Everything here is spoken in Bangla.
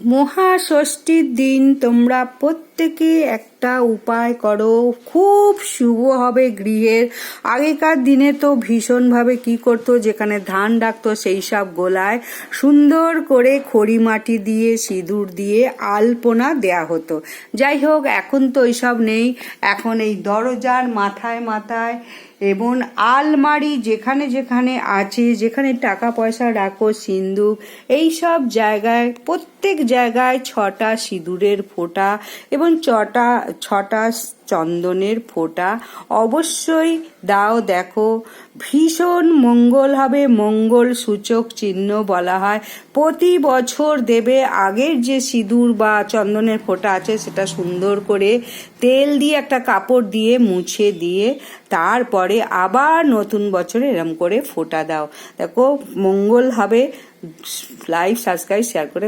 মহাষষ্ঠীর দিন তোমরা প্রত্যেকে একটা উপায় করো, খুব শুভ হবে গৃহের। আগেকার দিনে তো ভীষণভাবে কি করতো, যেখানে ধান রাখতো সেই সব গোলায় সুন্দর করে খড়ি মাটি দিয়ে সিঁদুর দিয়ে আলপনা দেয়া হতো। যাই হোক, এখন তো এইসব নেই। এখন এই দরজার মাথায় মাথায় এবং আলমারি যেখানে যেখানে আছে, যেখানে টাকা পয়সা রাখো, সিন্দুক, এই সব জায়গায় প্রত্যেক জায়গায় 6টা সিঁদুরের ফোঁটা এবং ছটা চন্দনের ফোঁটা অবশ্যই দাও। দেখো, ভীষণ মঙ্গল হবে, মঙ্গল সূচক চিহ্ন বলা হয়। প্রতি বছর দেবে। আগের যে সিঁদুর বা চন্দনের ফোঁটা আছে সেটা সুন্দর করে তেল দিয়ে একটা কাপড় দিয়ে মুছে দিয়ে তারপরে আবার নতুন বছরে এরম করে ফোঁটা দাও। দেখো, মঙ্গল হবে। লাইক, সাবস্ক্রাইব, শেয়ার করে